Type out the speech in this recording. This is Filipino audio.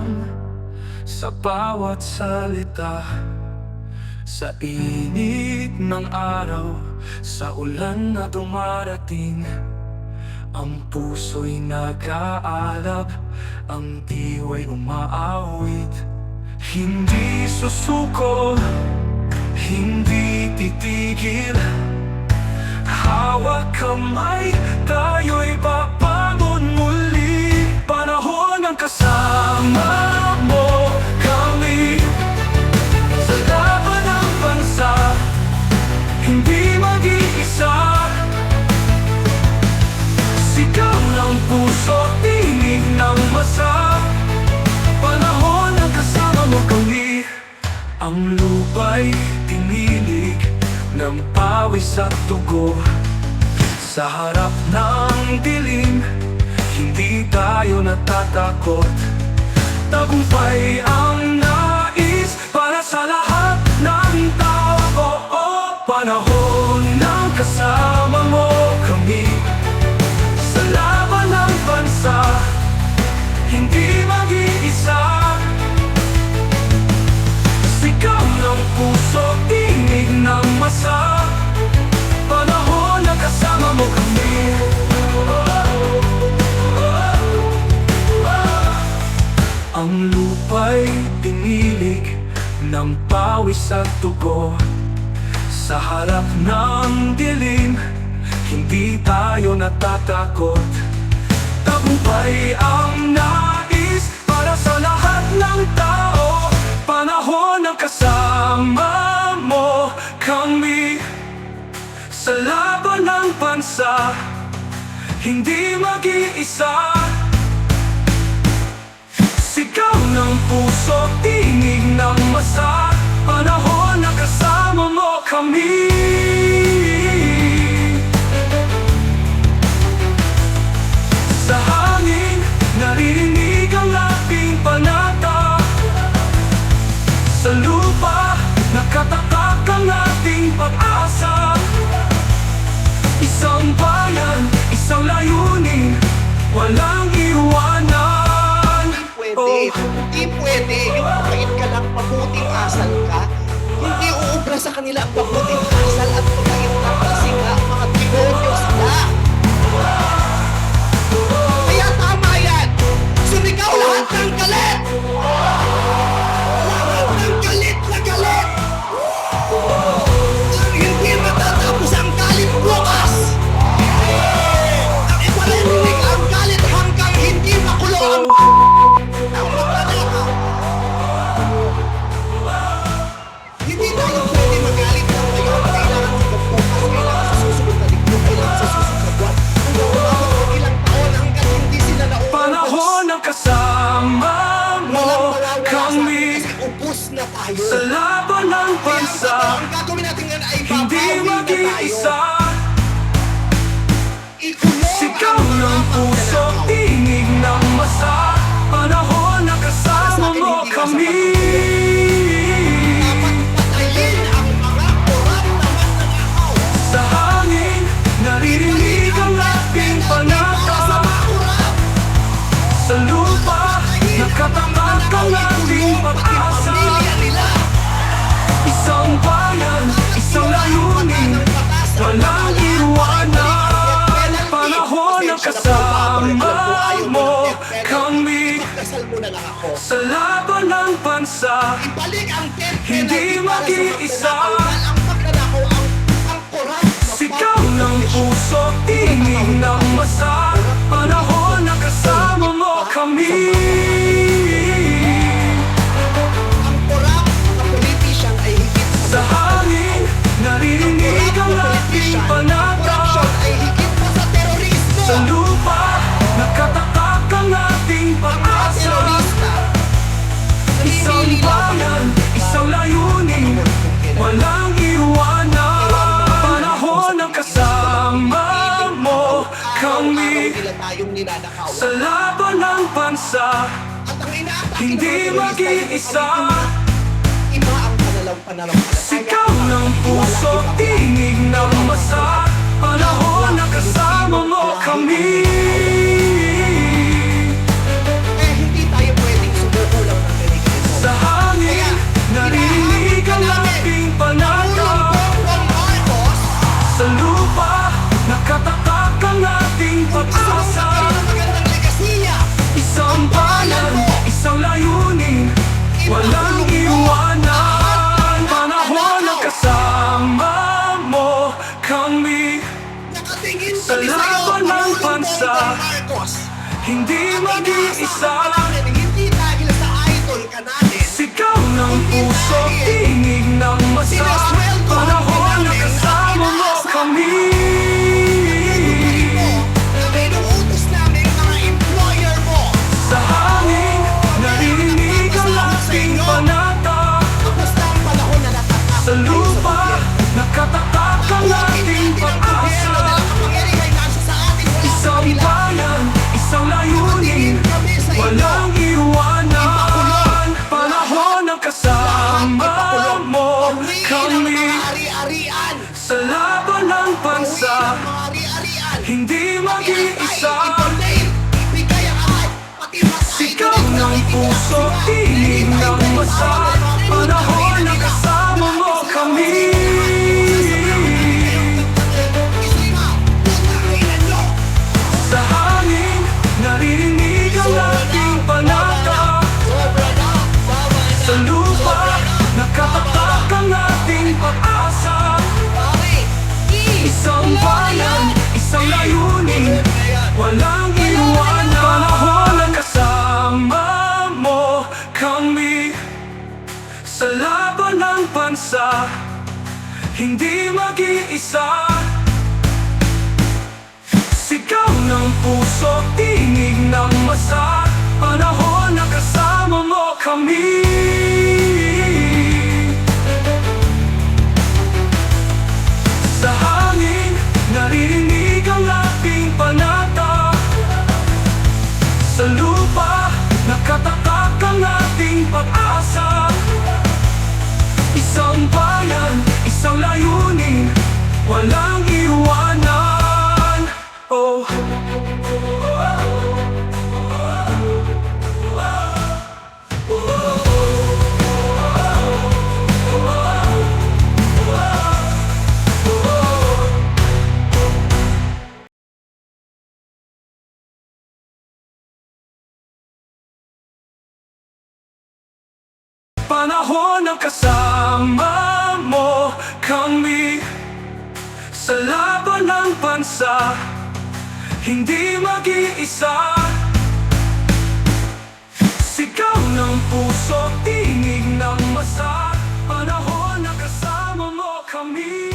alam sa bawat salita. Sa init ng araw, sa ulan na dumarating, ang puso'y nag-aalab, ang diwa'y umaawit. Hindi susuko, hindi titigil, hawak kamay, tayo'y babangon muli. Panahon ng kasama mo kami, sa laban ng bansa, hindi mag-iisa. Sigaw ng puso, tinig ng masa, panahon ng kasama mo kami. Ang lupa'y tinilig ng pawis at dugo, sa harap ng dilim, hindi tayo natatakot. Tagumpay ang nais para sa lahat ng tao. Panahon ng kasama mo kami, sa laban ng bansa, hindi mag-iisa. Sigaw ng puso, tinig ng masa, panahon na kasama mo kami. Ang lupa'y pinilig ng pawis at dugo, sa harap ng dilim, hindi tayo natatakot. Tagumpay ang nais para sa lahat ng tao. Panahon ng kasama mo kami, sa laban ng bansa, hindi mag-iisa. Sigaw ng puso, tinig ng masa, panahon na kasama mo kami. Sa hangin, naririnig ang ating panata, sa lupa, nakatatak ang ating pag-asa. Isang bayan, isang layunin, walang iwanan. Hindi pwede yung mabait ka lang, mabuting asal ka. Hindi uubra sa kanila ang mabuting asal at mabait ka kasi nga mga demonyo sila. Kaya tama yan! Sumigaw lahat ng galit! Lahat ng galit na galit! Ang hindi matatapos ang galit bukas! Ang iparirinig ang galit hanggang hindi makulo ang hindi tayo pwede magalit lang ngayon. Kailangan hanggang bukas, kailangan sa susunod na linggo, kailangan sa susunod na buwan. Hanggang umabot ng ilang taon hanggang hindi sila naubos. Panahon ng kasama mo kami, kasi ubos na tayo. sa laban ng bansa, Ang gagawin natin ngayon ay hindi babawi na mag-iisa. tayo. Ikulong Sigaw ang mga ng puso, magnanakaw. tinig ng masa, panahon na kasama mo kami. Dapat patayin ang mga korap na magnanakaw. Sa hangin, naririnig ang ating panata, sa lupa, nakatatak ang ating pag-asa. Isang bayan, isang layunin, walang iwanan. Panahon ng kasama mo kami, Magdasal mo na lang ako. sa laban ng bansa, Ibalik ang tempe hindi na mag-iisa. ang magnanakaw, ang korap na Sigaw ng puso, tinig ng masa, panahon na kasama mo kami. ang korap na politician ay higit Sa hangin, naririnig ang ating panata, korupsyon ay higit pa sa terorismo. sa lupa, nakatatak ang ating Mga pag-asa. terorista, Isang naninilaw pa bayan, ng- isang layunin, walang iwanan. Panahon ng kasama mo kami, Araw-araw nila tayong ninanakaw. sa laban ng bansa, At ang inaatake hindi ng mga terorista ay mag-iisa. iba ang pananampalataya. Sigaw ng puso, tinig ng masa, panahon na kasama mo kami. Kaya hindi tayo pwedeng sumuko hindi mag-iisa. Hindi dahil sa idol ka namin. Sigaw ng puso, tinig ng masa. Panahon na kasama mo kami. Na binuutos namin mga employer mo. Sa hangin, naririnig ang ating panata. Tapos na ang panahon na natatakot Sa lupa, nakatatak ang ating pag-asa. Isang bayan, isang layunin, walang iwanan. Panahon ng kasama mo kami. Sa laban ng bansa, hindi mag-iisa. Sigaw ng puso, tinig ng masa. Panahon ng kasama mo kami. Sa hangin, naririnig ang ating panata. Sa lupa, nakatatak ang ating pag-asa. Isang bayan, isang layunin, walang iwanan. Panahon na kasama mo kami. Sa laban ng bansa, hindi mag-iisa. Sigaw ng puso, tinig ng masa. Panahon na kasama mo kami. Sa hangin, naririnig ang ating panata. Sa lupa, nakatatak ang ating pag-asa. Isang bayan, isang layunin, walang iwanan. Oh. Panahon ng kasama mo kami. Sa laban ng bansa, hindi mag-iisa. Sigaw ng puso, tinig ng masa. Panahon na kasama mo kami.